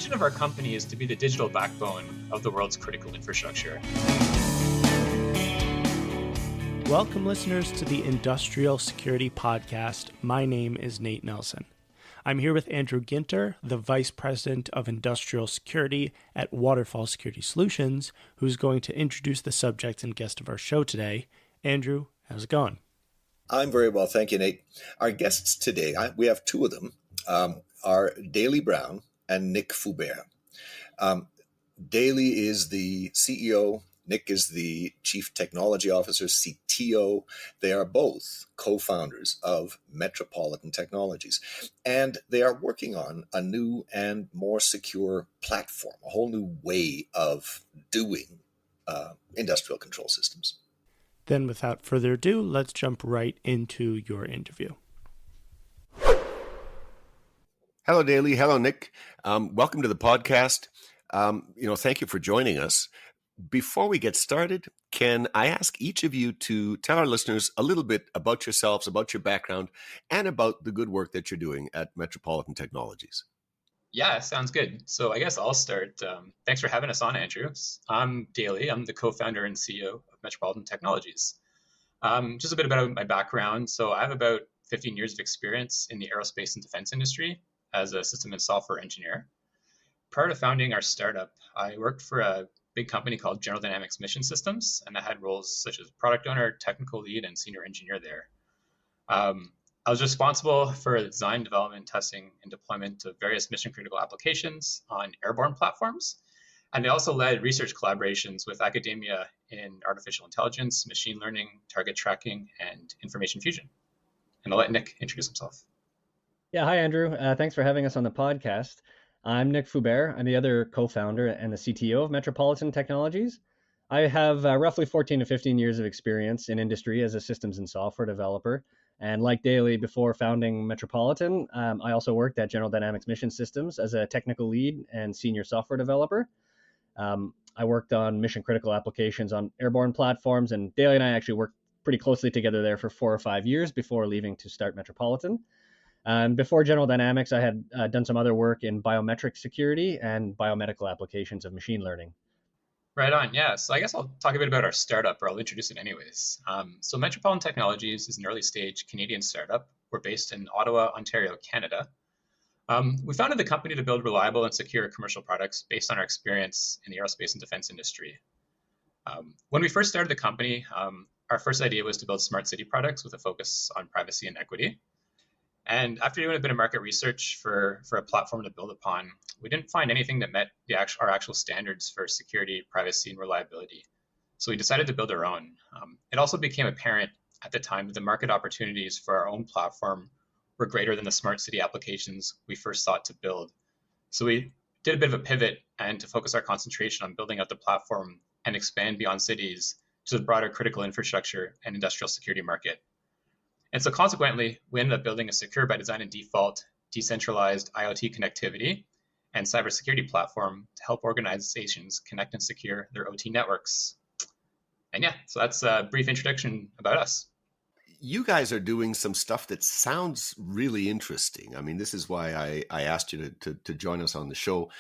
vision of our company is to be the digital backbone of the world's critical infrastructure. Welcome, listeners, to the Industrial Security Podcast. My name is Nate Nelson. I'm here with Andrew Ginter, the Vice President of Industrial Security at Waterfall Security Solutions, who's going to introduce the subject and guest of our show today. Andrew, how's it going? I'm very well, thank you, Nate. Our guests today, we have two of them, are Daly Brown and Nick Foubert. Daly is the CEO. Nick is the Chief Technology Officer, CTO. They are both co-founders of Metropolitan Technologies, and they are working on a new and more secure platform, a whole new way of doing industrial control systems. Then without further ado, let's jump right into your interview. Hello, Daly. Hello, Nick. Welcome to the podcast. Thank you for joining us. Before we get started, can I ask each of you to tell our listeners a little bit about yourselves, about your background, and about the good work that you're doing at Metropolitan Technologies? Yeah, sounds good. So I guess I'll start. Thanks for having us on, Andrew. I'm Daly. I'm the co-founder and CEO of Metropolitan Technologies. Just a bit about my background. So I have about 15 years of experience in the aerospace and defense industry as a system and software engineer. Prior to founding our startup, I worked for a big company called General Dynamics Mission Systems, and I had roles such as product owner, technical lead, and senior engineer there. I was responsible for the design, development, testing, and deployment of various mission-critical applications on airborne platforms. And I also led research collaborations with academia in artificial intelligence, machine learning, target tracking, and information fusion. And I'll let Nick introduce himself. Yeah, hi, Andrew. Thanks for having us on the podcast. I'm Nick Foubert. I'm the other co-founder and the CTO of Metropolitan Technologies. I have roughly 14 to 15 years of experience in industry as a systems and software developer. And like Daly, before founding Metropolitan, I also worked at General Dynamics Mission Systems as a technical lead and senior software developer. I worked on mission critical applications on airborne platforms, and Daly and I actually worked pretty closely together there for 4 or 5 years before leaving to start Metropolitan. Before General Dynamics, I had done some other work in biometric security and biomedical applications of machine learning. Right on, yeah. So I guess I'll talk a bit about our startup, or I'll introduce it anyways. So Metropolitan Technologies is an early stage Canadian startup. We're based in Ottawa, Ontario, Canada. We founded the company to build reliable and secure commercial products based on our experience in the aerospace and defense industry. When we first started the company, our first idea was to build smart city products with a focus on privacy and equity. And after doing a bit of market research for a platform to build upon, we didn't find anything that met our actual standards for security, privacy, and reliability. So we decided to build our own. It also became apparent at the time that the market opportunities for our own platform were greater than the smart city applications we first sought to build. So we did a bit of a pivot and to focus our concentration on building out the platform and expand beyond cities to the broader critical infrastructure and industrial security market. And so consequently, we ended up building a secure by design and default, decentralized IoT connectivity and cybersecurity platform to help organizations connect and secure their OT networks. And yeah, so that's a brief introduction about us. You guys are doing some stuff that sounds really interesting. I mean, this is why I asked you to join us on the show.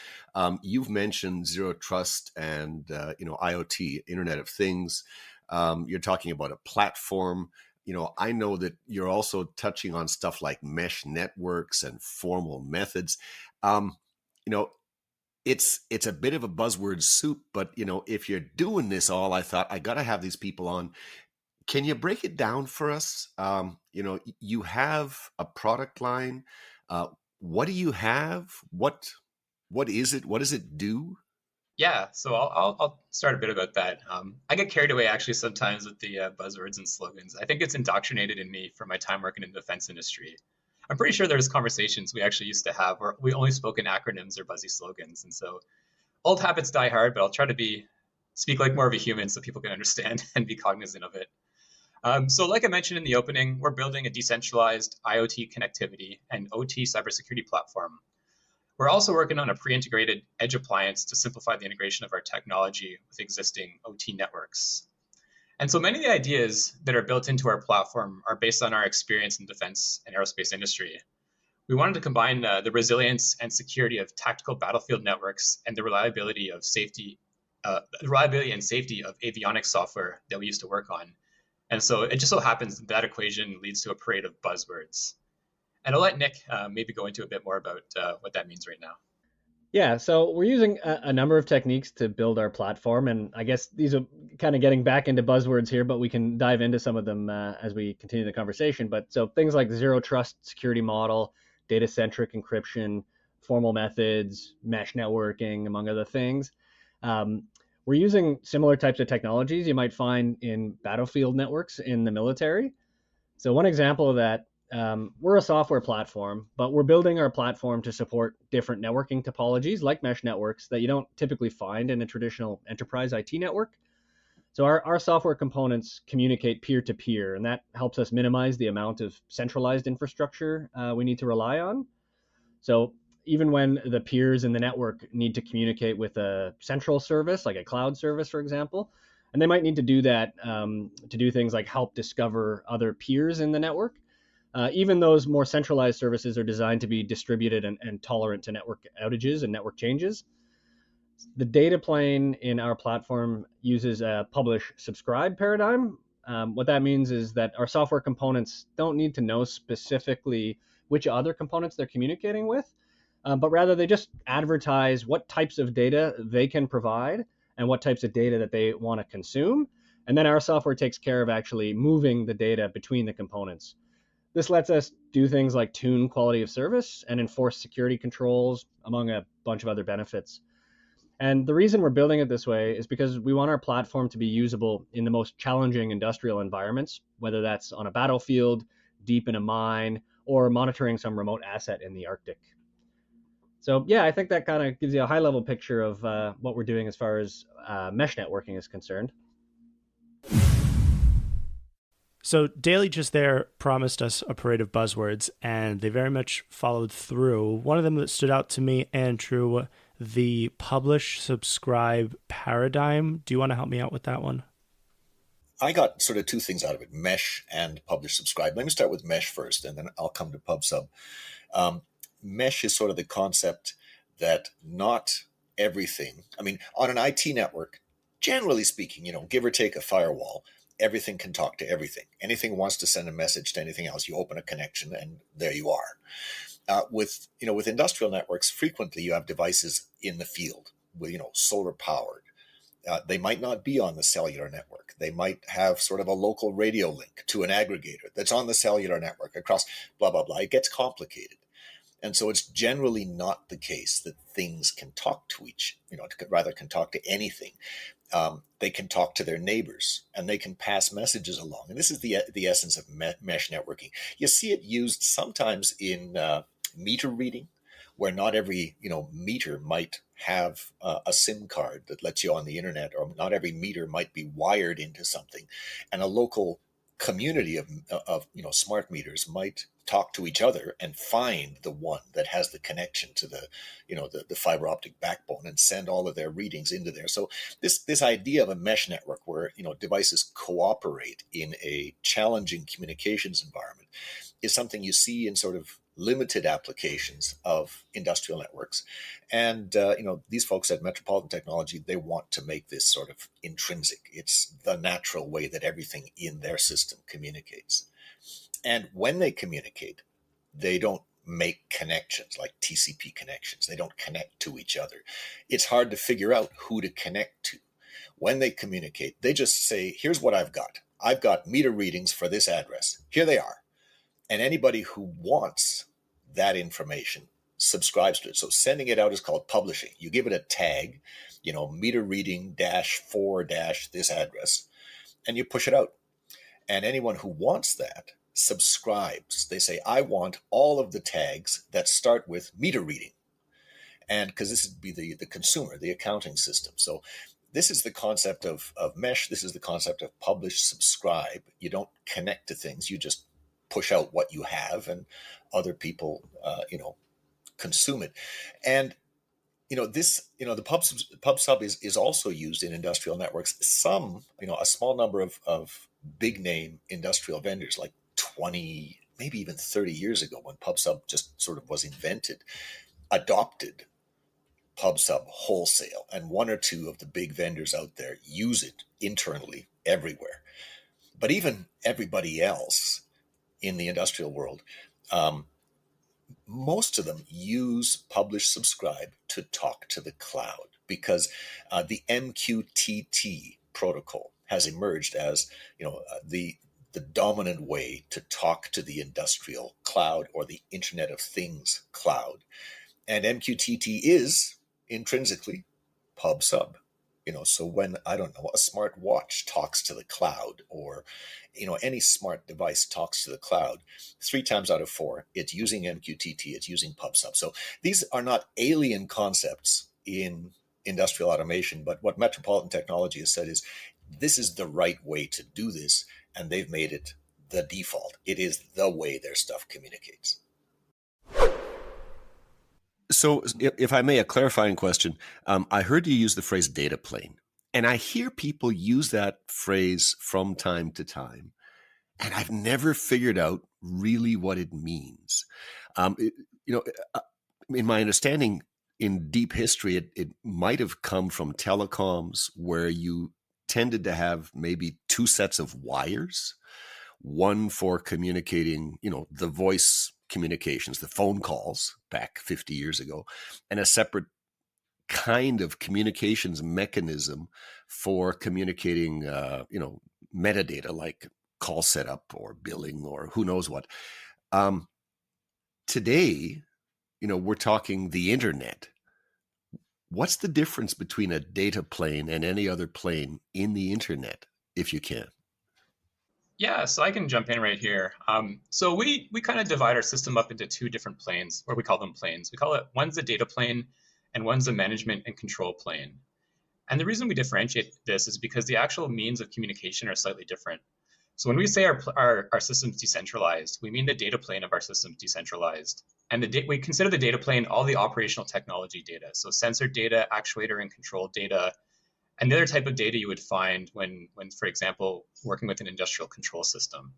You've mentioned zero trust and IoT, Internet of Things. You're talking about a platform. I know that you're also touching on stuff like mesh networks and formal methods. It's a bit of a buzzword soup, but if you're doing this all, I thought I got to have these people on. Can you break it down for us? You have a product line. What do you have? What is it? What does it do? Yeah, so I'll start a bit about that. I get carried away actually sometimes with the buzzwords and slogans. I think it's indoctrinated in me from my time working in the defense industry. I'm pretty sure there's conversations we actually used to have where we only spoke in acronyms or buzzy slogans. And so old habits die hard, but I'll try to speak like more of a human so people can understand and be cognizant of it. So like I mentioned in the opening, we're building a decentralized IoT connectivity and OT cybersecurity platform. We're also working on a pre-integrated edge appliance to simplify the integration of our technology with existing OT networks. And so many of the ideas that are built into our platform are based on our experience in defense and aerospace industry. We wanted to combine the resilience and security of tactical battlefield networks and the reliability and safety of avionics software that we used to work on. And so it just so happens that equation leads to a parade of buzzwords. And I'll let Nick maybe go into a bit more about what that means right now. Yeah, so we're using a number of techniques to build our platform, and I guess these are kind of getting back into buzzwords here, but we can dive into some of them as we continue the conversation. But so things like zero trust security model, data-centric encryption, formal methods, mesh networking, among other things. We're using similar types of technologies you might find in battlefield networks in the military. So one example of that, we're a software platform, but we're building our platform to support different networking topologies like mesh networks that you don't typically find in a traditional enterprise IT network. So our software components communicate peer-to-peer, and that helps us minimize the amount of centralized infrastructure we need to rely on. So even when the peers in the network need to communicate with a central service, like a cloud service, for example, and they might need to do that to do things like help discover other peers in the network. Even those more centralized services are designed to be distributed and tolerant to network outages and network changes. The data plane in our platform uses a publish-subscribe paradigm. What that means is that our software components don't need to know specifically which other components they're communicating with, but rather they just advertise what types of data they can provide and what types of data that they want to consume. And then our software takes care of actually moving the data between the components. This lets us do things like tune quality of service and enforce security controls, among a bunch of other benefits. And the reason we're building it this way is because we want our platform to be usable in the most challenging industrial environments, whether that's on a battlefield, deep in a mine, or monitoring some remote asset in the Arctic. So yeah, I think that kind of gives you a high-level picture of what we're doing as far as mesh networking is concerned. So Daly just there promised us a parade of buzzwords, and they very much followed through. One of them that stood out to me, Andrew, the publish-subscribe paradigm. Do you want to help me out with that one? I got sort of two things out of it, mesh and publish-subscribe. Let me start with mesh first, and then I'll come to pub-sub. Mesh is sort of the concept that not everything, I mean, on an IT network, generally speaking, give or take a firewall, everything can talk to everything. Anything wants to send a message to anything else, you open a connection and there you are. With industrial networks, frequently you have devices in the field with, solar powered. They might not be on the cellular network. They might have sort of a local radio link to an aggregator that's on the cellular network across blah, blah, blah. It gets complicated. And so it's generally not the case that things can talk to rather can talk to anything. They can talk to their neighbors and they can pass messages along. And this is the essence of mesh networking. You see it used sometimes in meter reading, where not every meter might have a SIM card that lets you on the internet, or not every meter might be wired into something, and a local community of smart meters might talk to each other and find the one that has the connection to the fiber optic backbone and send all of their readings into there. So this idea of a mesh network where devices cooperate in a challenging communications environment is something you see in sort of limited applications of industrial networks. And, these folks at Metropolitan Technology, they want to make this sort of intrinsic. It's the natural way that everything in their system communicates. And when they communicate, they don't make connections like TCP connections. They don't connect to each other. It's hard to figure out who to connect to. When they communicate, they just say, here's what I've got. I've got meter readings for this address. Here they are. And anybody who wants that information subscribes to it. So sending it out is called publishing. You give it a tag, meter reading -4- this address, and you push it out. And anyone who wants that subscribes. They say, I want all of the tags that start with meter reading. And because this would be the consumer, the accounting system. So this is the concept of mesh. This is the concept of publish, subscribe. You don't connect to things. You just push out what you have, and other people, consume it. And, the pub sub is also used in industrial networks. Some, a small number of big name industrial vendors, like 20 maybe even 30 years ago when PubSub just sort of was invented, adopted PubSub wholesale, and one or two of the big vendors out there use it internally everywhere. But even everybody else in the industrial world, most of them use publish subscribe to talk to the cloud, because the MQTT protocol has emerged as the dominant way to talk to the industrial cloud or the Internet of Things cloud. And MQTT is intrinsically PubSub. So when, I don't know, a smart watch talks to the cloud, or any smart device talks to the cloud, 3 times out of 4 it's using MQTT, it's using PubSub. So these are not alien concepts in industrial automation, but what Metropolitan Technology has said is this is the right way to do this, and they've made it the default. It is the way their stuff communicates. So, if I may, a clarifying question. I heard you use the phrase data plane, and I hear people use that phrase from time to time, and I've never figured out really what it means. In my understanding, in deep history, it might have come from telecoms, where you tended to have maybe 2 sets of wires, one for communicating, the voice communications, the phone calls back 50 years ago, and a separate kind of communications mechanism for communicating, metadata like call setup or billing or who knows what. Today, we're talking the internet. What's the difference between a data plane and any other plane in the internet, if you can? Yeah, so I can jump in right here. So we kind of divide our system up into 2 different planes, or we call them planes. We call it, one's a data plane and one's a management and control plane. And the reason we differentiate this is because the actual means of communication are slightly different. So when we say our system's decentralized, we mean the data plane of our system's decentralized. And we consider the data plane all the operational technology data. So sensor data, actuator and control data, and the other type of data you would find when, for example, working with an industrial control system.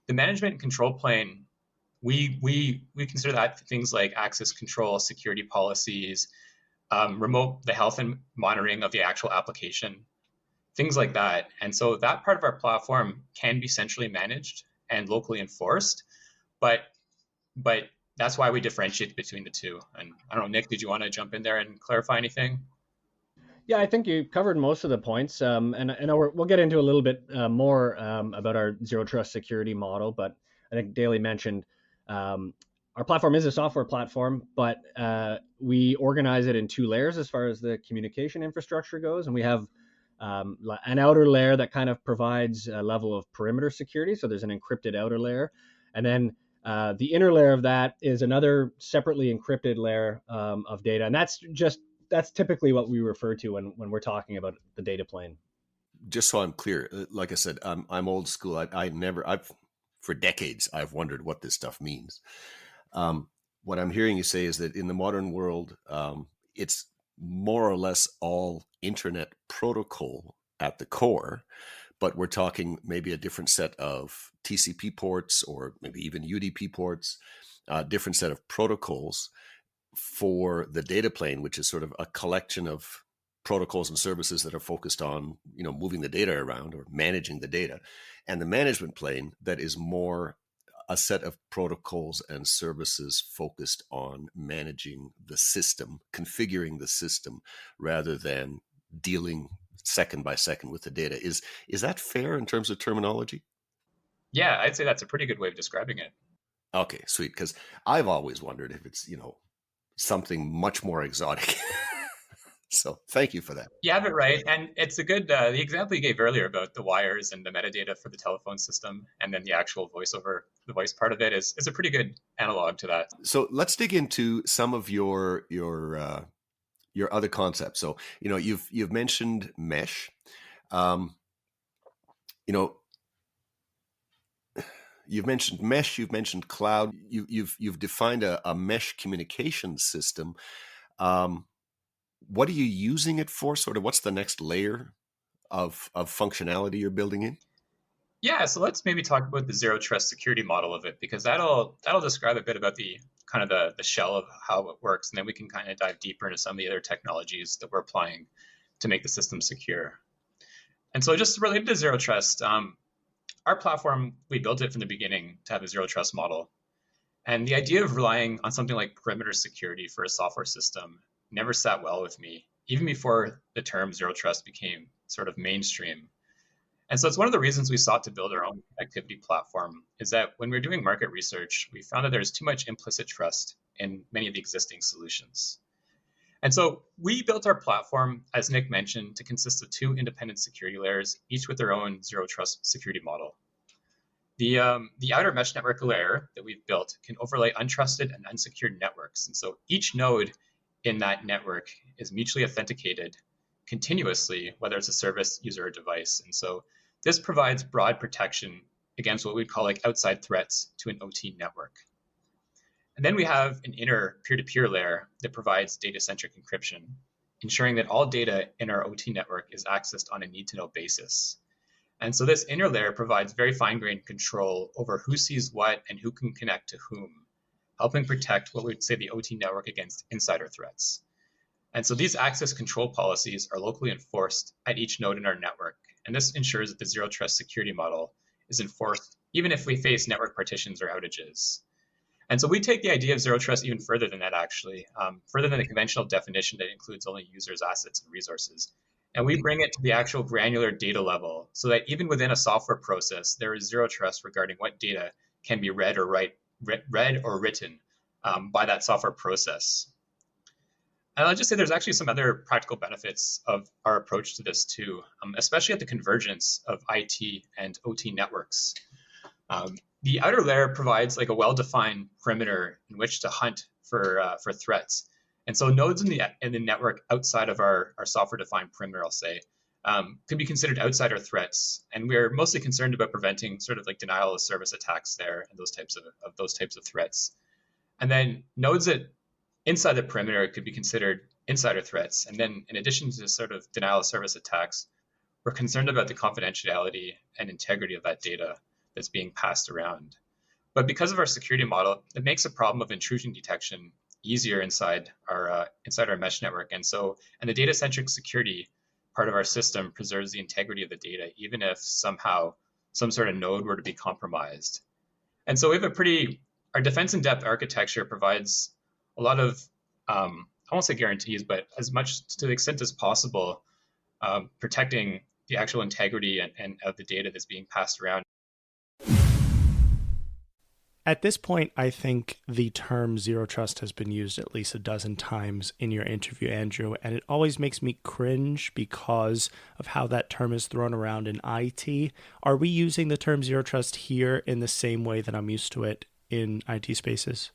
The management and control plane, we consider that things like access control, security policies, the health and monitoring of the actual application, things like that. And so that part of our platform can be centrally managed and locally enforced, but that's why we differentiate between the two. And I don't know, Nick, did you want to jump in there and clarify anything? Yeah, I think you covered most of the points, and we'll get into a little bit more about our zero trust security model. But I think Daly mentioned our platform is a software platform, but we organize it in 2 layers as far as the communication infrastructure goes, and we have an outer layer that kind of provides a level of perimeter security. So there's an encrypted outer layer, and then the inner layer of that is another separately encrypted layer of data, and that's typically what we refer to when we're talking about the data plane. Just so I'm clear, like I said, I'm old school. I've for decades, I've wondered what this stuff means. What I'm hearing you say is that in the modern world, it's more or less all internet protocol at the core, but we're talking maybe a different set of TCP ports or maybe even UDP ports, different set of protocols for the data plane, which is sort of a collection of protocols and services that are focused on, moving the data around or managing the data, and the management plane that is more a set of protocols and services focused on managing the system, configuring the system, rather than dealing second by second with the data. Is that fair in terms of terminology? Yeah, I'd say that's a pretty good way of describing it. Okay, sweet. Because I've always wondered if it's, something much more exotic. So thank you for that. You have it right. And it's a good, the example you gave earlier about the wires and the metadata for the telephone system, and then the actual the voice part of it is a pretty good analog to that. So let's dig into some of your other concepts. So, you've mentioned mesh. You've mentioned mesh, you've mentioned cloud, you've defined a mesh communication system. What are you using it for? Sort of what's the next layer of functionality you're building in? Yeah, so let's maybe talk about the zero trust security model of it, because that'll describe a bit about the kind of the shell of how it works, and then we can kind of dive deeper into some of the other technologies that we're applying to make the system secure. And so just related to zero trust, our platform, we built it from the beginning to have a zero trust model. And the idea of relying on something like perimeter security for a software system never sat well with me, even before the term zero trust became sort of mainstream. And so it's one of the reasons we sought to build our own connectivity platform is that when we were doing market research, we found that there's too much implicit trust in many of the existing solutions. And so we built our platform, as Nick mentioned, to consist of two independent security layers, each with their own zero trust security model. The outer mesh network layer that we've built can overlay untrusted and unsecured networks. And so each node in that network is mutually authenticated continuously, whether it's a service, user, or device. And so this provides broad protection against what we'd call like outside threats to an OT network. And then we have an inner peer-to-peer layer that provides data-centric encryption, ensuring that all data in our OT network is accessed on a need-to-know basis. And so this inner layer provides very fine-grained control over who sees what and who can connect to whom, helping protect what we would say the OT network against insider threats. And so these access control policies are locally enforced at each node in our network. And this ensures that the zero trust security model is enforced even if we face network partitions or outages. And so we take the idea of zero trust even further than that, actually, further than the conventional definition that includes only users, assets, and resources. And we bring it to the actual granular data level so that even within a software process, there is zero trust regarding what data can be read or written by that software process. And I'll just say there's actually some other practical benefits of our approach to this too, especially at the convergence of IT and OT networks. The outer layer provides like a well-defined perimeter in which to hunt for threats. And so nodes in the network outside of our software-defined perimeter, I'll say, could be considered outsider threats. And we're mostly concerned about preventing sort of like denial of service attacks there and those types of threats. And then nodes that inside the perimeter could be considered insider threats. And then in addition to sort of denial of service attacks, we're concerned about the confidentiality and integrity of that data that's being passed around. But because of our security model, it makes the problem of intrusion detection easier inside our mesh network. And the data-centric security part of our system preserves the integrity of the data, even if somehow some sort of node were to be compromised. And so we have our defense in depth architecture provides a lot of, I won't say guarantees, but as much to the extent as possible, protecting the actual integrity and of the data that's being passed around. At this point, I think the term zero trust has been used at least a dozen times in your interview, Andrew, and it always makes me cringe because of how that term is thrown around in IT. Are we using the term zero trust here in the same way that I'm used to it in IT spaces?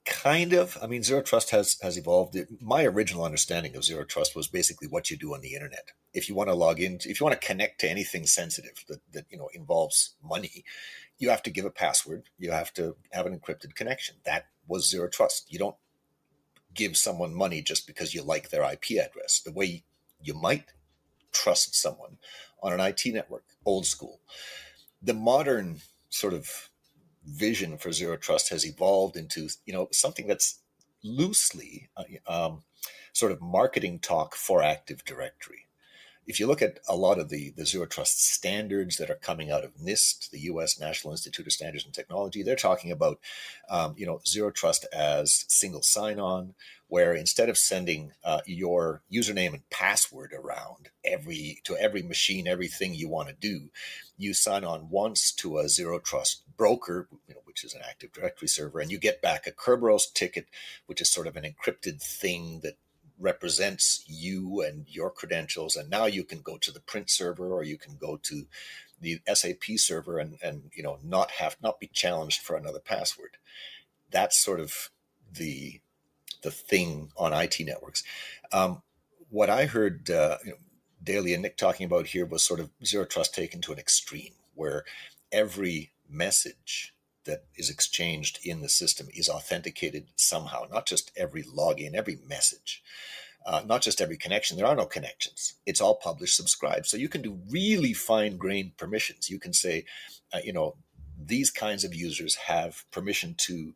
Kind of. I mean, zero trust has evolved. My original understanding of zero trust was basically what you do on the internet. If you want to log in, if you want to connect to anything sensitive that involves money, you have to give a password. You have to have an encrypted connection. That was zero trust. You don't give someone money just because you like their IP address. The way you might trust someone on an IT network, old school. The modern sort of vision for zero trust has evolved into something that's loosely sort of marketing talk for Active Directory. If you look at a lot of the zero trust standards that are coming out of NIST, the U.S. National Institute of Standards and Technology, they're talking about zero trust as single sign-on, where instead of sending your username and password around to every machine, everything you want to do, you sign on once to a zero trust broker, which is an Active Directory server, and you get back a Kerberos ticket, which is sort of an encrypted thing that represents you and your credentials, and now you can go to the print server or you can go to the SAP server and not be challenged for another password. That's sort of the thing on IT networks. What I heard Daly and Nick talking about here was sort of zero trust taken to an extreme, where every message that is exchanged in the system is authenticated somehow, not just every login, every message. not just every connection. There are no connections. It's all publish, subscribe. So you can do really fine-grained permissions. You can say, these kinds of users have permission to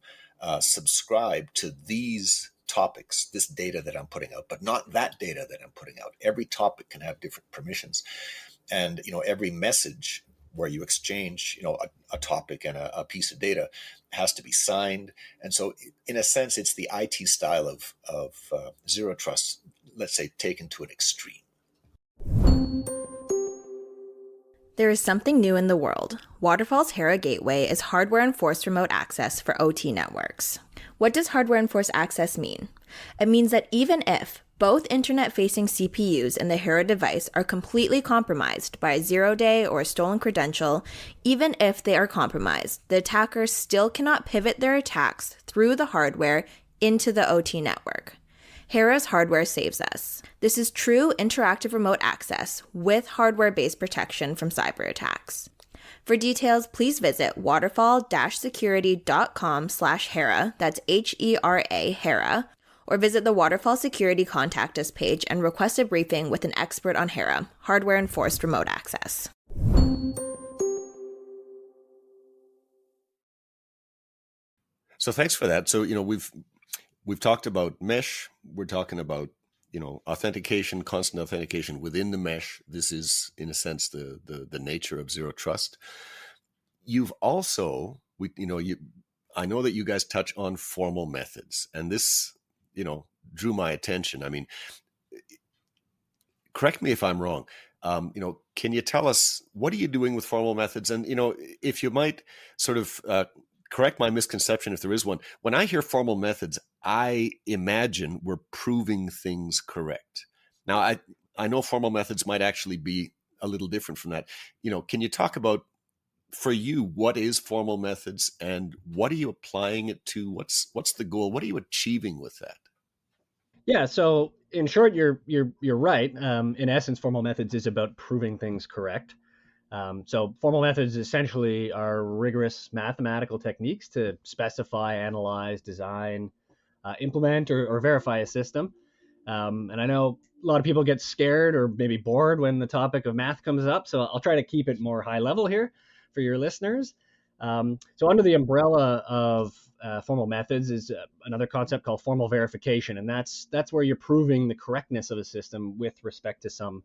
subscribe to these topics, this data that I'm putting out, but not that data that I'm putting out. Every topic can have different permissions. And, every message where you exchange, a topic and a piece of data has to be signed. And so in a sense, it's the IT style of zero trust, let's say, taken to an extreme. There is something new in the world. Waterfall's Hera Gateway is hardware-enforced remote access for OT networks. What does hardware-enforced access mean? It means that even if both internet-facing CPUs in the Hera device are completely compromised by a zero-day or a stolen credential, even if they are compromised, the attacker still cannot pivot their attacks through the hardware into the OT network. Hera's hardware saves us. This is true interactive remote access with hardware-based protection from cyber attacks. For details, please visit waterfall-security.com/Hera, that's HERA, Hera, or visit the Waterfall Security Contact Us page and request a briefing with an expert on Hera, hardware-enforced remote access. So thanks for that. So, we've talked about mesh. We're talking about, authentication, constant authentication within the mesh. This is, in a sense, the nature of zero trust. You've also, I know that you guys touch on formal methods, and this, drew my attention. I mean, correct me if I'm wrong. Can you tell us, what are you doing with formal methods? And, if you might sort of correct my misconception if there is one. When I hear formal methods, I imagine we're proving things correct. Now, I know formal methods might actually be a little different from that. Can you talk about, for you, what is formal methods and what are you applying it to? What's the goal? What are you achieving with that? Yeah, so in short, you're right. In essence, formal methods is about proving things correct. So formal methods essentially are rigorous mathematical techniques to specify, analyze, design, implement, or verify a system. And I know a lot of people get scared or maybe bored when the topic of math comes up, so I'll try to keep it more high level here for your listeners. So under the umbrella of formal methods is another concept called formal verification, and that's where you're proving the correctness of a system with respect to some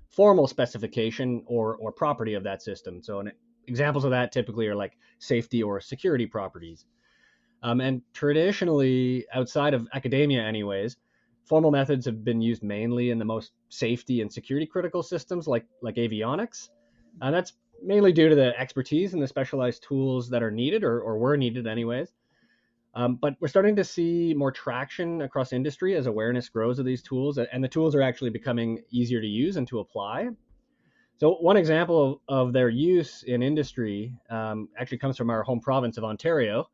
formal specification or property of that system. So examples of that typically are like safety or security properties. And traditionally, outside of academia anyways, formal methods have been used mainly in the most safety and security critical systems like avionics. And that's mainly due to the expertise and the specialized tools that are needed or were needed anyways. But we're starting to see more traction across industry as awareness grows of these tools, and the tools are actually becoming easier to use and to apply. So one example of their use in industry actually comes from our home province of Ontario,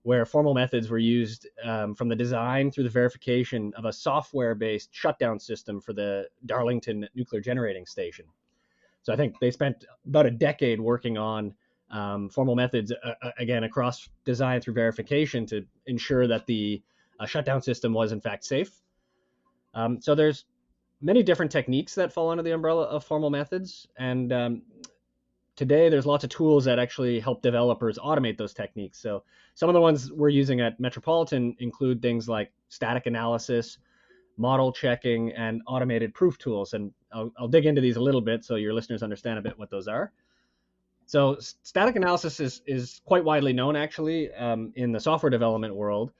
where formal methods were used from the design through the verification of a software-based shutdown system for the Darlington nuclear generating station. So I think they spent about a decade working on formal methods, again, across design through verification to ensure that the shutdown system was in fact safe. So there's many different techniques that fall under the umbrella of formal methods. And today there's lots of tools that actually help developers automate those techniques. So some of the ones we're using at Metropolitan include things like static analysis, model checking, and automated proof tools. And I'll dig into these a little bit so your listeners understand a bit what those are. So static analysis is quite widely known, actually, in the software development world.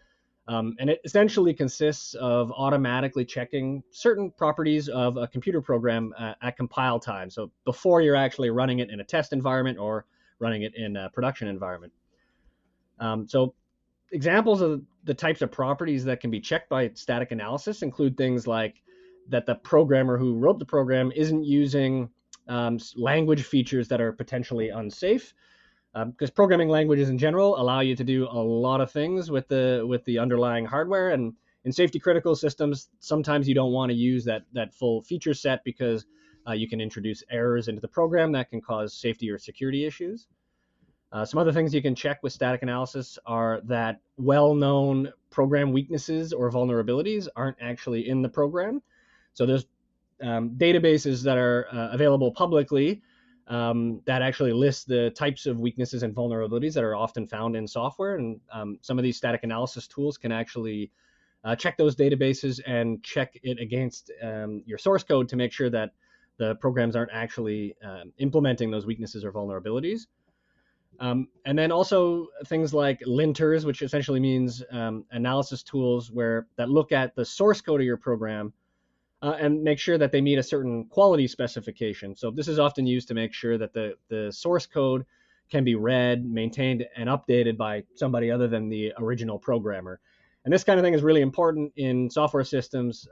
And it essentially consists of automatically checking certain properties of a computer program at compile time. So before you're actually running it in a test environment or running it in a production environment. So examples of the types of properties that can be checked by static analysis include things like that the programmer who wrote the program isn't using language features that are potentially unsafe, because programming languages in general allow you to do a lot of things with the underlying hardware. And in safety critical systems, sometimes you don't want to use that full feature set because you can introduce errors into the program that can cause safety or security issues. Some other things you can check with static analysis are that well-known program weaknesses or vulnerabilities aren't actually in the program. So there's databases that are available publicly that actually list the types of weaknesses and vulnerabilities that are often found in software. And some of these static analysis tools can actually check those databases and check it against your source code to make sure that the programs aren't actually implementing those weaknesses or vulnerabilities. And then also things like linters, which essentially means analysis tools that look at the source code of your program and make sure that they meet a certain quality specification. So this is often used to make sure that the source code can be read, maintained, and updated by somebody other than the original programmer. And this kind of thing is really important in software systems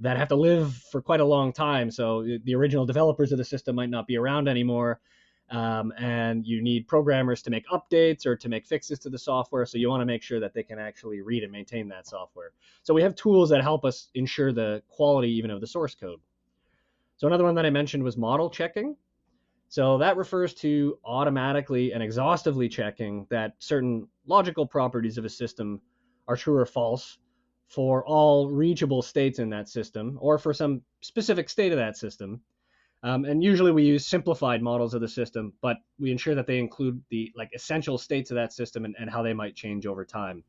that have to live for quite a long time. So the original developers of the system might not be around anymore. And you need programmers to make updates or to make fixes to the software. So you want to make sure that they can actually read and maintain that software. So we have tools that help us ensure the quality even of the source code. So another one that I mentioned was model checking. So that refers to automatically and exhaustively checking that certain logical properties of a system are true or false for all reachable states in that system or for some specific state of that system. And usually we use simplified models of the system, but we ensure that they include the essential states of that system and how they might change over time.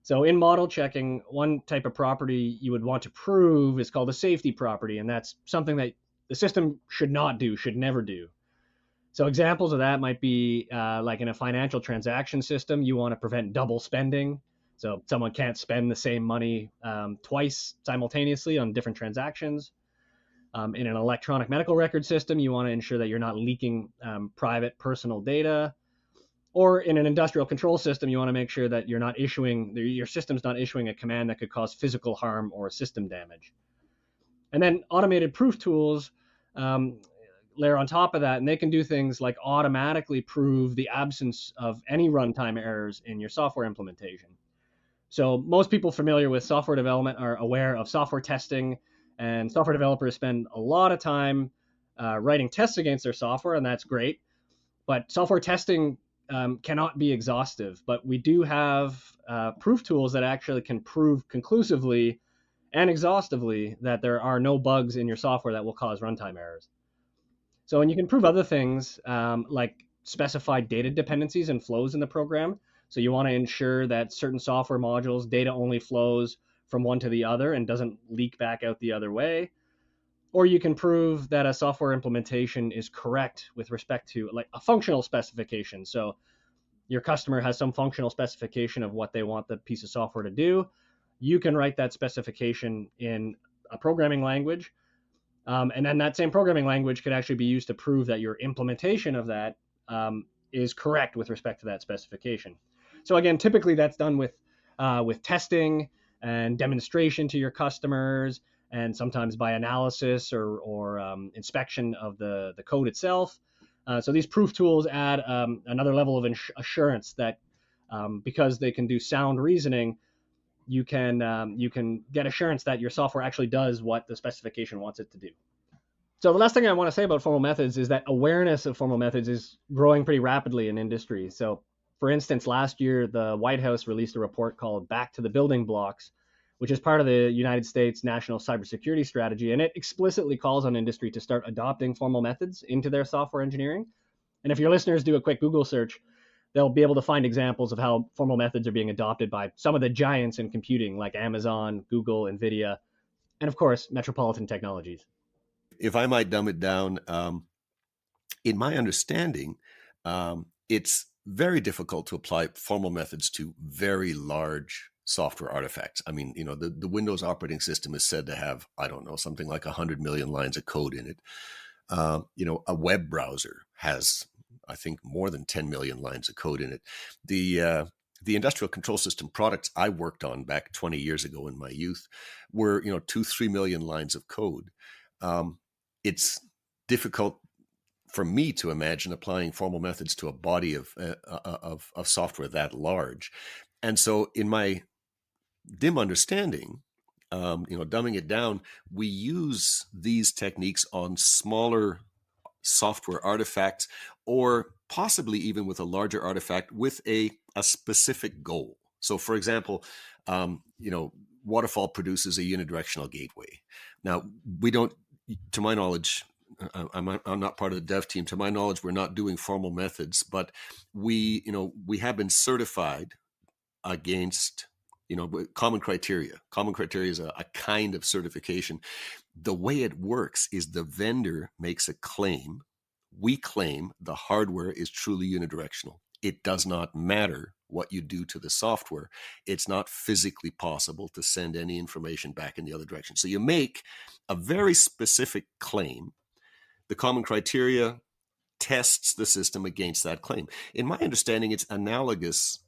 So in model checking, one type of property you would want to prove is called a safety property, and that's something that the system should not do, should never do. So examples of that might be like in a financial transaction system, you want to prevent double spending. So someone can't spend the same money twice simultaneously on different transactions. In an electronic medical record system, you want to ensure that you're not leaking private personal data. Or in an industrial control system, you want to make sure that your system's not issuing a command that could cause physical harm or system damage. And then automated proof tools layer on top of that, and they can do things like automatically prove the absence of any runtime errors in your software implementation. So most people familiar with software development are aware of software testing, and software developers spend a lot of time writing tests against their software, and that's great. But software testing cannot be exhaustive. But we do have proof tools that actually can prove conclusively and exhaustively that there are no bugs in your software that will cause runtime errors. So, and you can prove other things like specified data dependencies and flows in the program. So you want to ensure that certain software modules, data only flows from one to the other and doesn't leak back out the other way. Or you can prove that a software implementation is correct with respect to like a functional specification. So your customer has some functional specification of what they want the piece of software to do. You can write that specification in a programming language. And then that same programming language could actually be used to prove that your implementation of that is correct with respect to that specification. So again, typically that's done with testing and demonstration to your customers, and sometimes by analysis or inspection of the code itself. So these proof tools add another level of assurance that because they can do sound reasoning, you can get assurance that your software actually does what the specification wants it to do. So the last thing I want to say about formal methods is that awareness of formal methods is growing pretty rapidly in industry. So for instance, last year, the White House released a report called Back to the Building Blocks, which is part of the United States National Cybersecurity Strategy. And it explicitly calls on industry to start adopting formal methods into their software engineering. And if your listeners do a quick Google search, they'll be able to find examples of how formal methods are being adopted by some of the giants in computing like Amazon, Google, NVIDIA, and of course, Metropolitan Technologies. If I might dumb it down, in my understanding, it's very difficult to apply formal methods to very large software artifacts. I mean, the Windows operating system is said to have, I don't know, something like 100 million lines of code in it. A web browser has, I think, more than 10 million lines of code in it. The industrial control system products I worked on back 20 years ago in my youth were, 2-3 million lines of code. It's difficult for me to imagine applying formal methods to a body of software that large. And so in my dim understanding, dumbing it down, we use these techniques on smaller software artifacts, or possibly even with a larger artifact with a specific goal. So, for example, Waterfall produces a unidirectional gateway. Now, we don't, to my knowledge, I'm not part of the dev team. To my knowledge, we're not doing formal methods, but we have been certified against common criteria. Common criteria is a kind of certification. The way it works is the vendor makes a claim. We claim the hardware is truly unidirectional. It does not matter what you do to the software. It's not physically possible to send any information back in the other direction. So you make a very specific claim. The common criteria tests the system against that claim. In my understanding, it's analogous,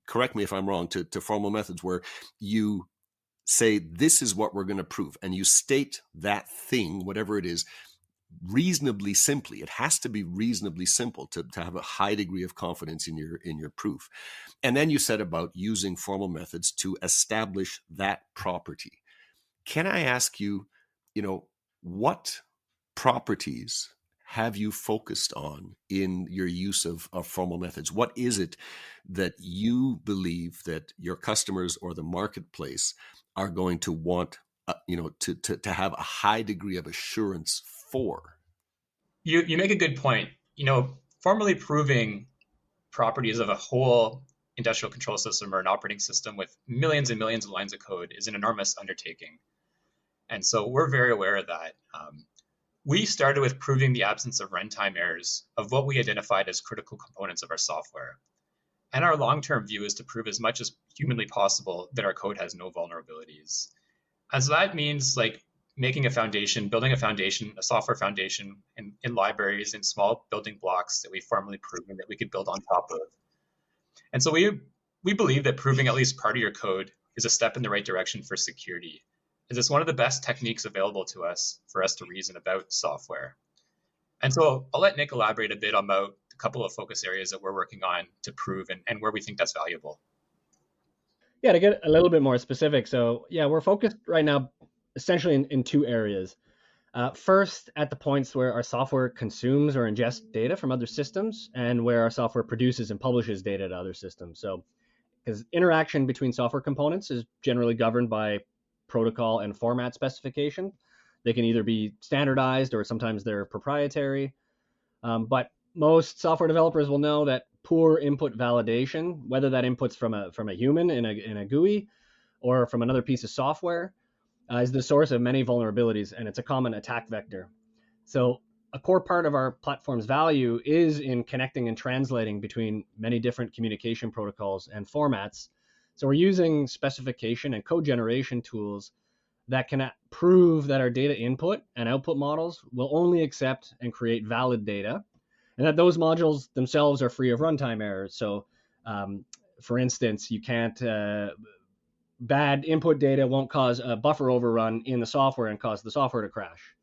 correct me if I'm wrong, to formal methods where you say, this is what we're going to prove. And you state that thing, whatever it is, reasonably simply. It has to be reasonably simple to have a high degree of confidence in your proof. And then you set about using formal methods to establish that property. Can I ask you, what properties have you focused on in your use of formal methods? What is it that you believe that your customers or the marketplace are going to want, to have a high degree of assurance for? You make a good point. Formally proving properties of a whole industrial control system or an operating system with millions and millions of lines of code is an enormous undertaking. And so we're very aware of that. We started with proving the absence of runtime errors of what we identified as critical components of our software. And our long-term view is to prove as much as humanly possible that our code has no vulnerabilities. And so that means making a foundation, building a software foundation in libraries, in small building blocks that we've formally proven that we could build on top of. And so we believe that proving at least part of your code is a step in the right direction for security, as it's one of the best techniques available to us for us to reason about software. And so I'll let Nick elaborate a bit about a couple of focus areas that we're working on to prove and where we think that's valuable. Yeah, to get a little bit more specific. So yeah, we're focused right now essentially in two areas. First, at the points where our software consumes or ingests data from other systems and where our software produces and publishes data to other systems. So because interaction between software components is generally governed by protocol and format specification. They can either be standardized or sometimes they're proprietary. But most software developers will know that poor input validation, whether that input's from a human in a GUI or from another piece of software, is the source of many vulnerabilities, and it's a common attack vector. So a core part of our platform's value is in connecting and translating between many different communication protocols and formats. So we're using specification and code generation tools that can prove that our data input and output models will only accept and create valid data, and that those modules themselves are free of runtime errors. So for instance, you can't, bad input data won't cause a buffer overrun in the software and cause the software to crash.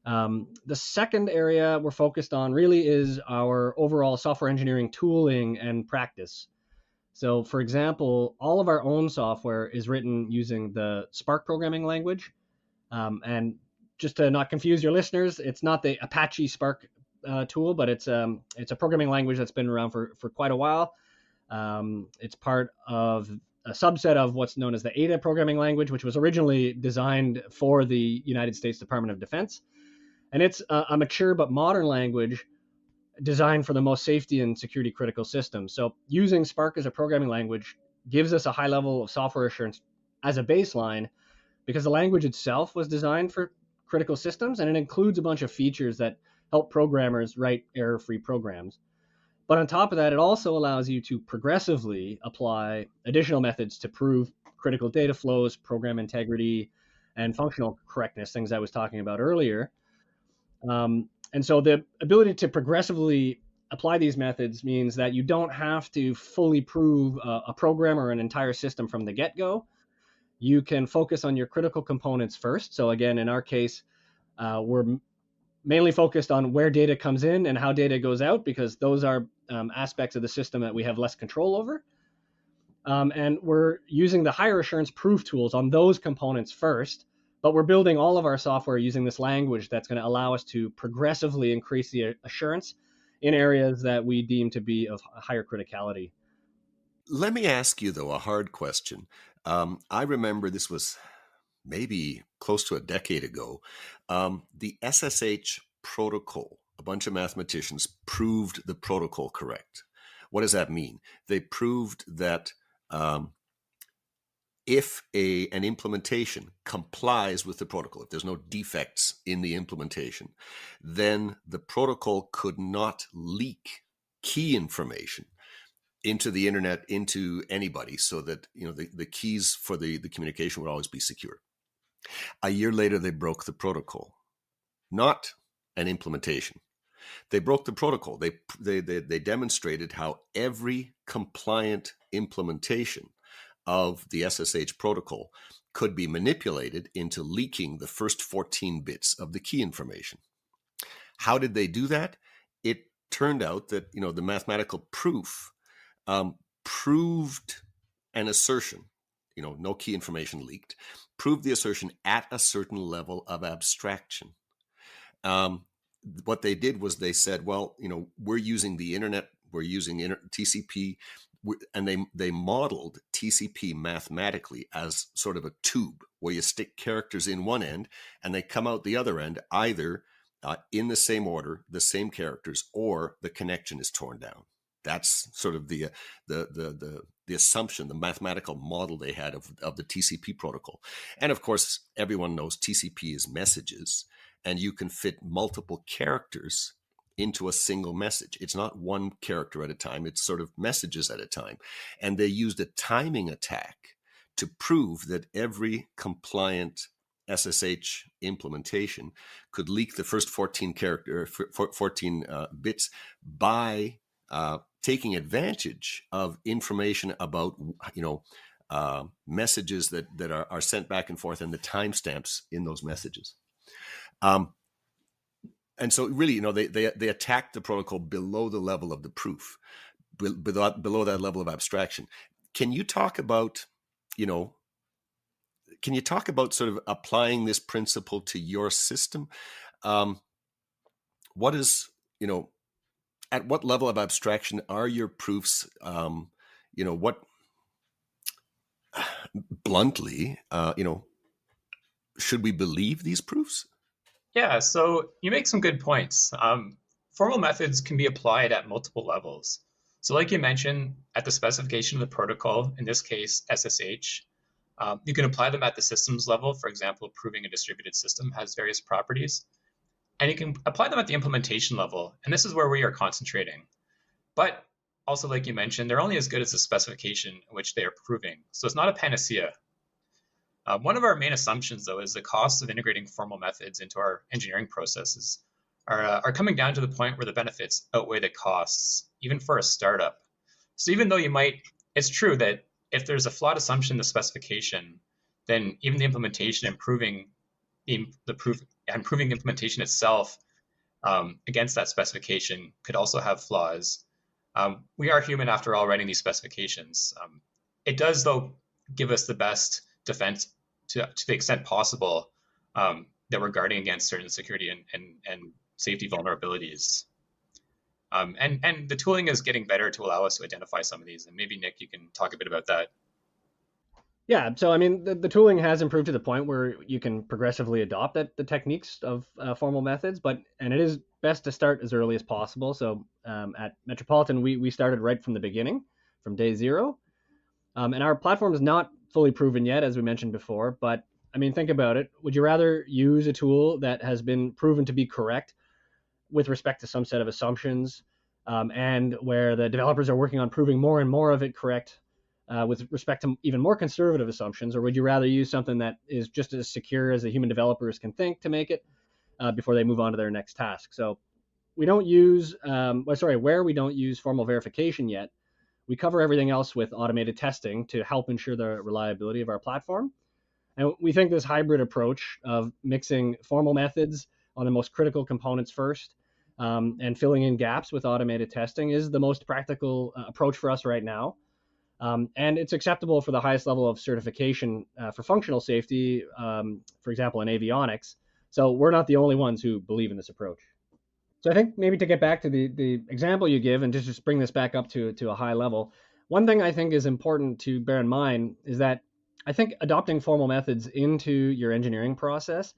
The second area we're focused on really is our overall software engineering tooling and practice. So for example, all of our own software is written using the Spark programming language. And just to not confuse your listeners, it's not the Apache Spark tool, but it's a programming language that's been around for quite a while. It's part of a subset of what's known as the Ada programming language, which was originally designed for the United States Department of Defense. And it's a mature but modern language designed for the most safety and security critical systems. So using Spark as a programming language gives us a high level of software assurance as a baseline, because the language itself was designed for critical systems, and it includes a bunch of features that help programmers write error-free programs. But on top of that, it also allows you to progressively apply additional methods to prove critical data flows, program integrity, and functional correctness, things I was talking about earlier. And so the ability to progressively apply these methods means that you don't have to fully prove a program or an entire system from the get-go. You can focus on your critical components first. So again, in our case, we're mainly focused on where data comes in and how data goes out, because those are aspects of the system that we have less control over. And we're using the higher assurance proof tools on those components first, but we're building all of our software using this language that's going to allow us to progressively increase the assurance in areas that we deem to be of higher criticality. Let me ask you, though, a hard question. I remember this was maybe close to a decade ago. The SSH protocol, a bunch of mathematicians proved the protocol correct. What does that mean? They proved that if an implementation complies with the protocol, if there's no defects in the implementation, then the protocol could not leak key information into the internet, into anybody, so that the keys for the communication would always be secure. A year later, they broke the protocol, not an implementation. They broke the protocol. They demonstrated how every compliant implementation of the SSH protocol could be manipulated into leaking the first 14 bits of the key information. How did they do that? It turned out that the mathematical proof proved an assertion, no key information leaked, proved the assertion at a certain level of abstraction. What they did was they said, well, we're using the internet, we're using TCP, and they modeled TCP mathematically as sort of a tube where you stick characters in one end and they come out the other end, either in the same order, the same characters, or the connection is torn down. That's sort of the assumption, the mathematical model they had of the TCP protocol. And of course, everyone knows TCP is messages, and you can fit multiple characters into a single message. It's not one character at a time, it's sort of messages at a time. And they used a timing attack to prove that every compliant SSH implementation could leak the first 14 bits by taking advantage of information about messages that are sent back and forth and the timestamps in those messages. And so really, they attacked the protocol below the level of the proof, below that level of abstraction. Can you talk about sort of applying this principle to your system? What is, at what level of abstraction are your proofs? What, bluntly, should we believe these proofs? Yeah, so you make some good points. Formal methods can be applied at multiple levels. So like you mentioned, at the specification of the protocol, in this case, SSH, you can apply them at the systems level. For example, proving a distributed system has various properties. And you can apply them at the implementation level. And this is where we are concentrating. But also, like you mentioned, they're only as good as the specification in which they are proving. So it's not a panacea. One of our main assumptions, though, is the costs of integrating formal methods into our engineering processes are coming down to the point where the benefits outweigh the costs, even for a startup. So even though it's true that if there's a flawed assumption in the specification, then even the implementation and proving implementation itself against that specification could also have flaws. We are human after all, writing these specifications. It does, though, give us the best defense to the extent possible that we're guarding against certain security and safety vulnerabilities. And the tooling is getting better to allow us to identify some of these. And maybe, Nick, you can talk a bit about that. Yeah, so I mean, the tooling has improved to the point where you can progressively adopt the techniques of formal methods, and it is best to start as early as possible. So at Metropolitan, we started right from the beginning, from day zero. And our platform is not fully proven yet, as we mentioned before, but I mean, think about it. Would you rather use a tool that has been proven to be correct with respect to some set of assumptions, and where the developers are working on proving more and more of it correct with respect to even more conservative assumptions, or would you rather use something that is just as secure as the human developers can think to make it before they move on to their next task? So we don't use, where we don't use formal verification yet, we cover everything else with automated testing to help ensure the reliability of our platform. And we think this hybrid approach of mixing formal methods on the most critical components first and filling in gaps with automated testing is the most practical approach for us right now. And it's acceptable for the highest level of certification for functional safety, for example, in avionics. So we're not the only ones who believe in this approach. So I think maybe to get back to the example you give and just bring this back up to a high level, One thing I think is important to bear in mind is that I think adopting formal methods into your engineering process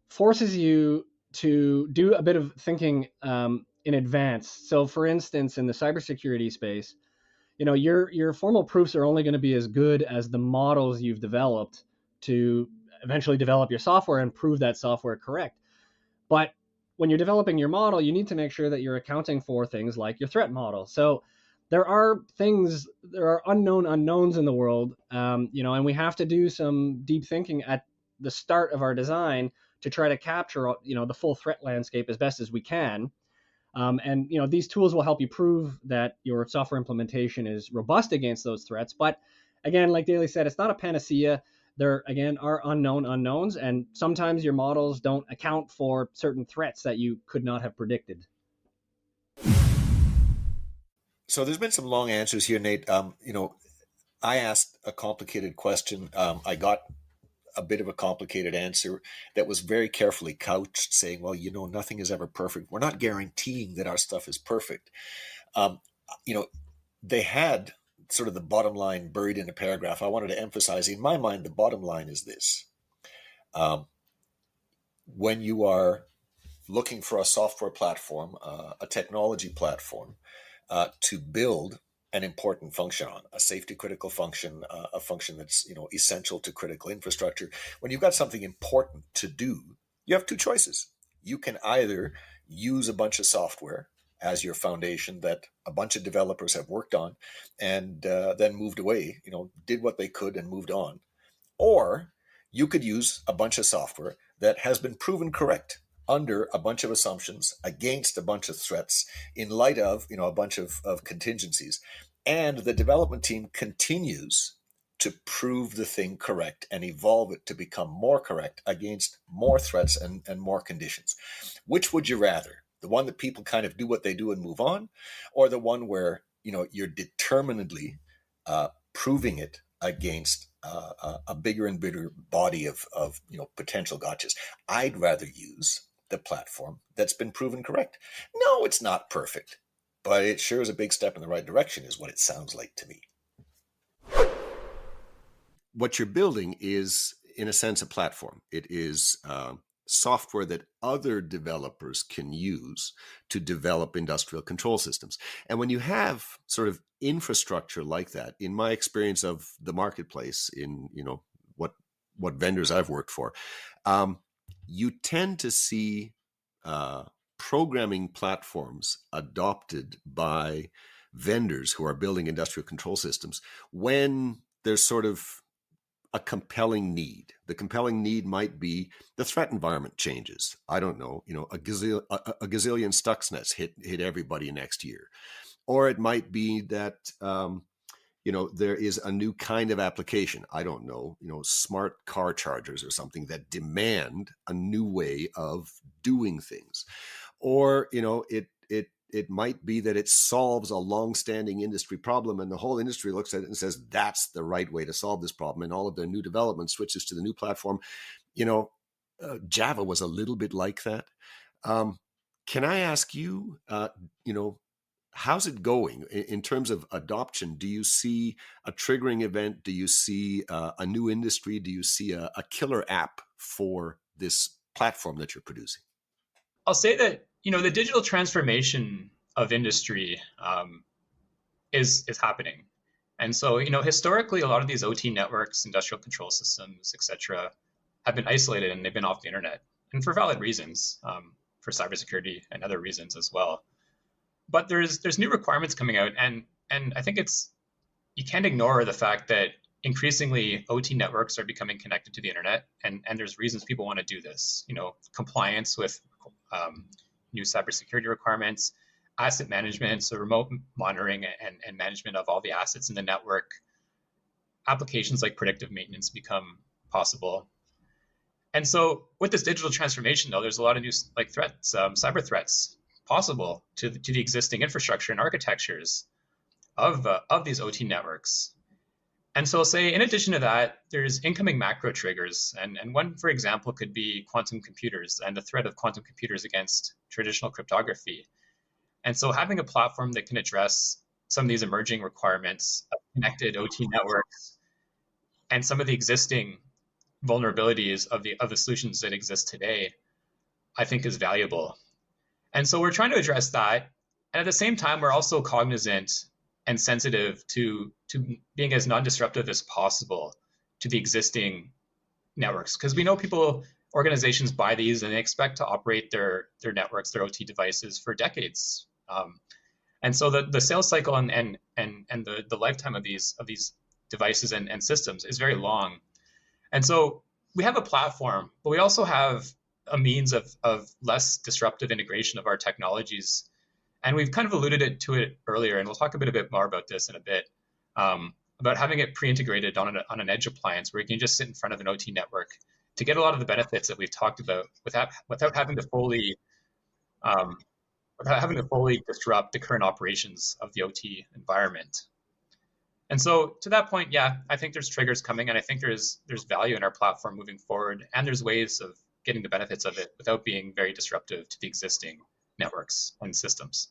forces you to do a bit of thinking in advance. So, for instance, in the cybersecurity space, your formal proofs are only going to be as good as the models you've developed to eventually develop your software and prove that software correct. But when you're developing your model, you need to make sure that you're accounting for things like your threat model. So there are unknown unknowns in the world, and we have to do some deep thinking at the start of our design to try to capture, the full threat landscape as best as we can. And these tools will help you prove that your software implementation is robust against those threats. But again, like Daly said, it's not a panacea. There again are unknown unknowns, and sometimes your models don't account for certain threats that you could not have predicted. So there's been some long answers here, Nate. I asked a complicated question. I got a bit of a complicated answer that was very carefully couched, saying, well, nothing is ever perfect. We're not guaranteeing that our stuff is perfect. They had sort of the bottom line buried in a paragraph. I wanted to emphasize, in my mind, the bottom line is this. When you are looking for a software platform, a technology platform, to build an important function on, a safety critical function, a function that's essential to critical infrastructure. When you've got something important to do, you have two choices. You can either use a bunch of software as your foundation that a bunch of developers have worked on and then moved away, did what they could and moved on. Or you could use a bunch of software that has been proven correct under a bunch of assumptions, against a bunch of threats, in light of a bunch of contingencies. And the development team continues to prove the thing correct and evolve it to become more correct against more threats and more conditions. Which would you rather? The one that people kind of do what they do and move on, or the one where you're determinedly proving it against a bigger and bigger body of potential gotchas? I'd rather use the platform that's been proven correct. No, it's not perfect, but it sure is a big step in the right direction, is what it sounds like to me. What you're building is, in a sense, a platform. It is software that other developers can use to develop industrial control systems. And when you have sort of infrastructure like that, in my experience of the marketplace, in what vendors I've worked for, you tend to see programming platforms adopted by vendors who are building industrial control systems when there's sort of a compelling need. The compelling need might be the threat environment changes. I don't know, a gazillion Stuxnets hit everybody next year. Or it might be that, there is a new kind of application. I don't know, smart car chargers or something that demand a new way of doing things. Or, it might be that it solves a long-standing industry problem, and the whole industry looks at it and says, that's the right way to solve this problem. And all of their new development switches to the new platform. Java was a little bit like that. Can I ask you, how's it going in terms of adoption? Do you see a triggering event? Do you see a new industry? Do you see a killer app for this platform that you're producing? I'll say that, the digital transformation of industry is happening. And so, historically, a lot of these OT networks, industrial control systems, et cetera, have been isolated and they've been off the internet, and for valid reasons, for cybersecurity and other reasons as well. But there's new requirements coming out, and I think you can't ignore the fact that increasingly OT networks are becoming connected to the internet, and there's reasons people want to do this. Compliance with new cybersecurity requirements, asset management, so remote monitoring and management of all the assets in the network. Applications like predictive maintenance become possible. And so with this digital transformation, though, there's a lot of new threats, cyber threats possible to the existing infrastructure and architectures of these OT networks. And so I'll say, in addition to that, there's incoming macro triggers. And one, for example, could be quantum computers and the threat of quantum computers against traditional cryptography. And so having a platform that can address some of these emerging requirements of connected OT networks and some of the existing vulnerabilities of the solutions that exist today, I think is valuable. And so we're trying to address that. And at the same time, we're also cognizant and sensitive to being as non-disruptive as possible to the existing networks. Because we know organizations buy these and they expect to operate their networks, their OT devices for decades. And so the sales cycle and the lifetime of these devices and systems is very long. And so we have a platform, but we also have a means of less disruptive integration of our technologies. And we've kind of alluded to it earlier, and we'll talk a bit more about this in a bit, about having it pre-integrated on an edge appliance where you can just sit in front of an OT network to get a lot of the benefits that we've talked about without having to fully disrupt the current operations of the OT environment. And so to that point, yeah, I think there's triggers coming, and I think there's value in our platform moving forward, and there's ways of getting the benefits of it without being very disruptive to the existing networks and systems.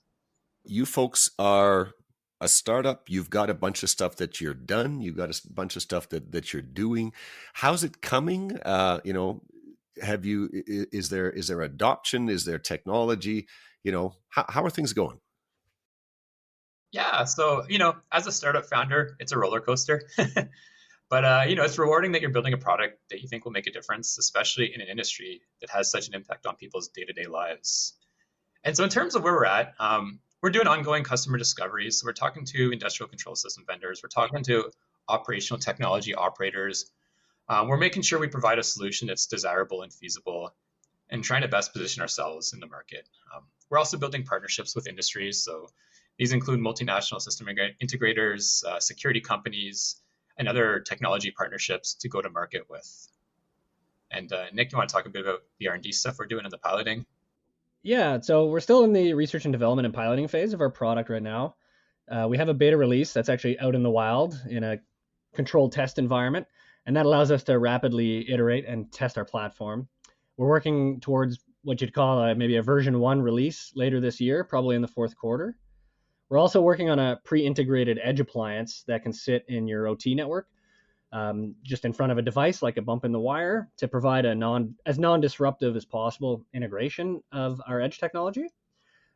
You folks are a startup. You've got a bunch of stuff that you're done. You've got a bunch of stuff that you're doing. How's it coming? Is there adoption? Is there technology? How are things going? Yeah, so as a startup founder, it's a roller coaster. But it's rewarding that you're building a product that you think will make a difference, especially in an industry that has such an impact on people's day-to-day lives. And so in terms of where we're at, we're doing ongoing customer discoveries. So we're talking to industrial control system vendors. We're talking to operational technology operators. We're making sure we provide a solution that's desirable and feasible and trying to best position ourselves in the market. We're also building partnerships with industries. So these include multinational system integrators, security companies, and other technology partnerships to go to market with. And Nick, you want to talk a bit about the R&D stuff we're doing in the piloting? Yeah, so we're still in the research and development and piloting phase of our product right now. We have a beta release that's actually out in the wild in a controlled test environment, and that allows us to rapidly iterate and test our platform. We're working towards what you'd call maybe a version 1 release later this year, probably in the fourth quarter. We're also working on a pre-integrated edge appliance that can sit in your OT network, just in front of a device like a bump in the wire, to provide as non-disruptive as possible integration of our edge technology.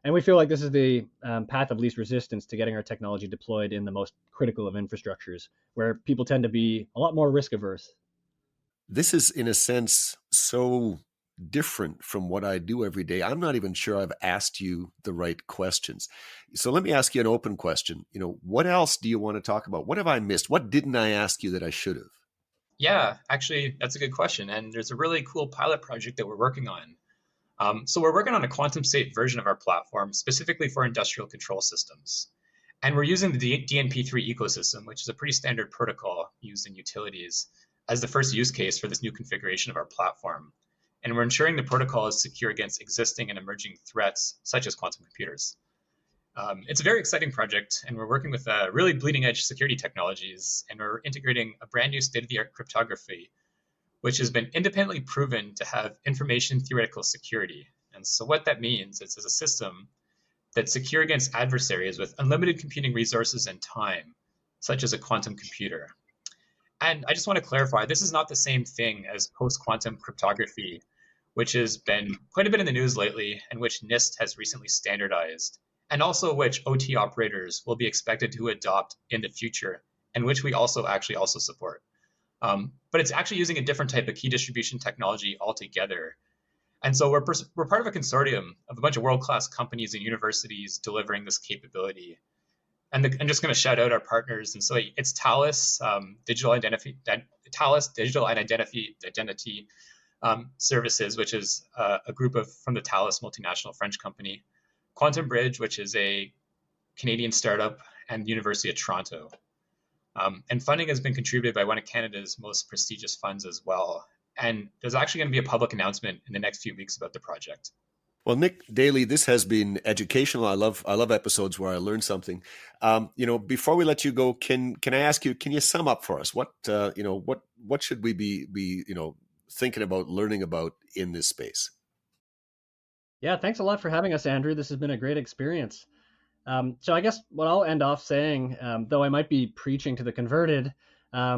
And we feel like this is the path of least resistance to getting our technology deployed in the most critical of infrastructures, where people tend to be a lot more risk averse. This is, in a sense, so different from what I do every day. I'm not even sure I've asked you the right questions. So let me ask you an open question. What else do you want to talk about? What have I missed? What didn't I ask you that I should have? Yeah, actually, that's a good question. And there's a really cool pilot project that we're working on. So we're working on a quantum safe version of our platform specifically for industrial control systems. And we're using the DNP3 ecosystem, which is a pretty standard protocol used in utilities, as the first use case for this new configuration of our platform. And we're ensuring the protocol is secure against existing and emerging threats, such as quantum computers. It's a very exciting project, and we're working with really bleeding-edge security technologies, and we're integrating a brand new state-of-the-art cryptography, which has been independently proven to have information theoretical security. And so what that means is it's a system that's secure against adversaries with unlimited computing resources and time, such as a quantum computer. And I just want to clarify, this is not the same thing as post-quantum cryptography, which has been quite a bit in the news lately, and which NIST has recently standardized, and also which OT operators will be expected to adopt in the future, and which we also support. But it's actually using a different type of key distribution technology altogether. And so we're part of a consortium of a bunch of world-class companies and universities delivering this capability. And I'm just going to shout out our partners. And so it's Thales, Digital Identity Services, which is a group from the Thales multinational French company, Quantum Bridge, which is a Canadian startup, and the University of Toronto. And funding has been contributed by one of Canada's most prestigious funds as well. And there's actually going to be a public announcement in the next few weeks about the project. Well, Nick Daly, this has been educational. I love episodes where I learn something. Before we let you go, can I ask you? Can you sum up for us what should we be thinking about, learning about in this space? Yeah, thanks a lot for having us, Andrew. This has been a great experience. So I guess what I'll end off saying, though I might be preaching to the converted,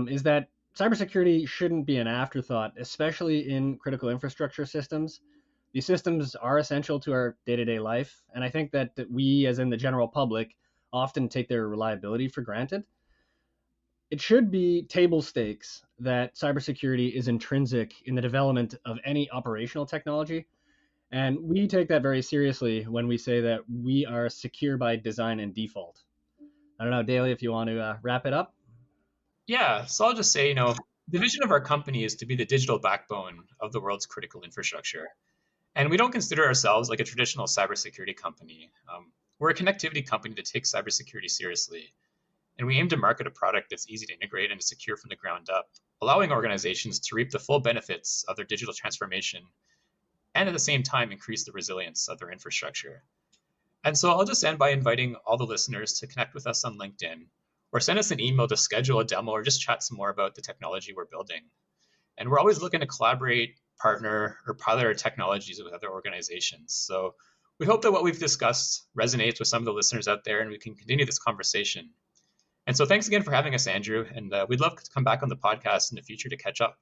is that cybersecurity shouldn't be an afterthought, especially in critical infrastructure systems. These systems are essential to our day-to-day life, and I think that we, as in the general public, often take their reliability for granted. It should be table stakes that cybersecurity is intrinsic in the development of any operational technology. And we take that very seriously when we say that we are secure by design and default. I don't know, Daly, if you want to wrap it up. Yeah, so I'll just say, the vision of our company is to be the digital backbone of the world's critical infrastructure. And we don't consider ourselves like a traditional cybersecurity company. We're a connectivity company that takes cybersecurity seriously. And we aim to market a product that's easy to integrate and secure from the ground up, allowing organizations to reap the full benefits of their digital transformation and at the same time increase the resilience of their infrastructure. And so I'll just end by inviting all the listeners to connect with us on LinkedIn or send us an email to schedule a demo or just chat some more about the technology we're building. And we're always looking to collaborate, partner, or pilot our technologies with other organizations. So we hope that what we've discussed resonates with some of the listeners out there and we can continue this conversation. And so thanks again for having us, Andrew. And we'd love to come back on the podcast in the future to catch up.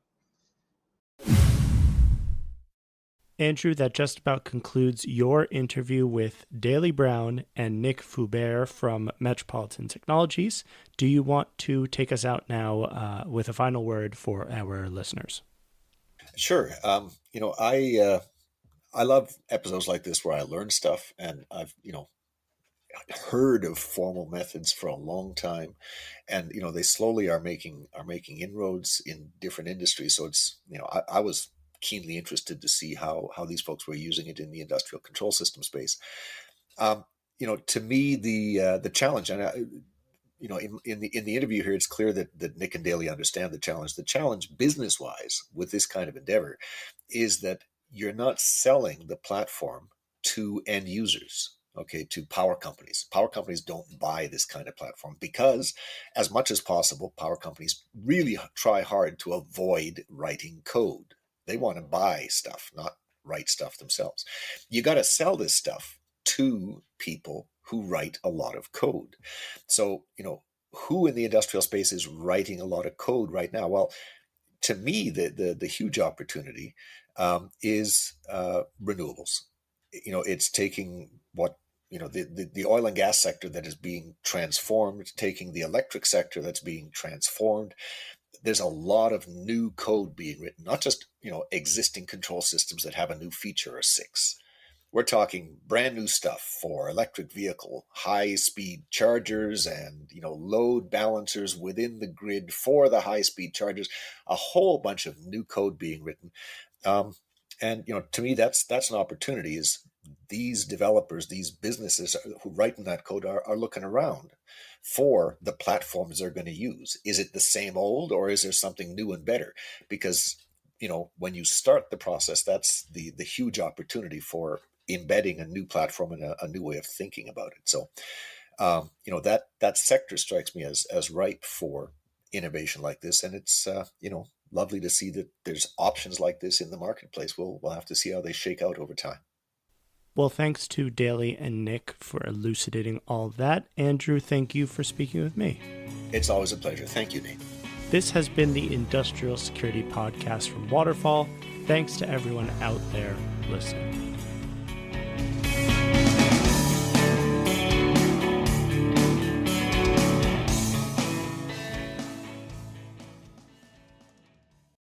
Andrew, that just about concludes your interview with Daly Brown and Nick Foubert from Metropolitan Technologies. Do you want to take us out now with a final word for our listeners? Sure. I love episodes like this where I learn stuff, and I've heard of formal methods for a long time, and they slowly are making inroads in different industries. So it's I was keenly interested to see how these folks were using it in the industrial control system space. To me, the challenge, and in the interview here, it's clear that Nick and Daly understand the challenge. The challenge, business wise, with this kind of endeavor, is that you're not selling the platform to end users. Okay, to power companies. Power companies don't buy this kind of platform because, as much as possible, power companies really try hard to avoid writing code. They want to buy stuff, not write stuff themselves. You got to sell this stuff to people who write a lot of code. So, who in the industrial space is writing a lot of code right now? Well, to me, the huge opportunity is renewables. It's taking what the oil and gas sector that is being transformed, taking the electric sector that's being transformed. There's a lot of new code being written, not just existing control systems that have a new feature or 6. We're talking brand new stuff for electric vehicle, high-speed chargers and load balancers within the grid for the high-speed chargers. A whole bunch of new code being written, and to me that's an opportunity. Is these developers, these businesses who write in that code are looking around for the platforms they're going to use. Is it the same old, or is there something new and better? Because when you start the process, that's the huge opportunity for embedding a new platform and a new way of thinking about it. So that sector strikes me as ripe for innovation like this, and it's lovely to see that there's options like this in the marketplace. We'll have to see how they shake out over time. Well, thanks to Daly and Nick for elucidating all of that. Andrew, thank you for speaking with me. It's always a pleasure. Thank you, Nate. This has been the Industrial Security Podcast from Waterfall. Thanks to everyone out there listening.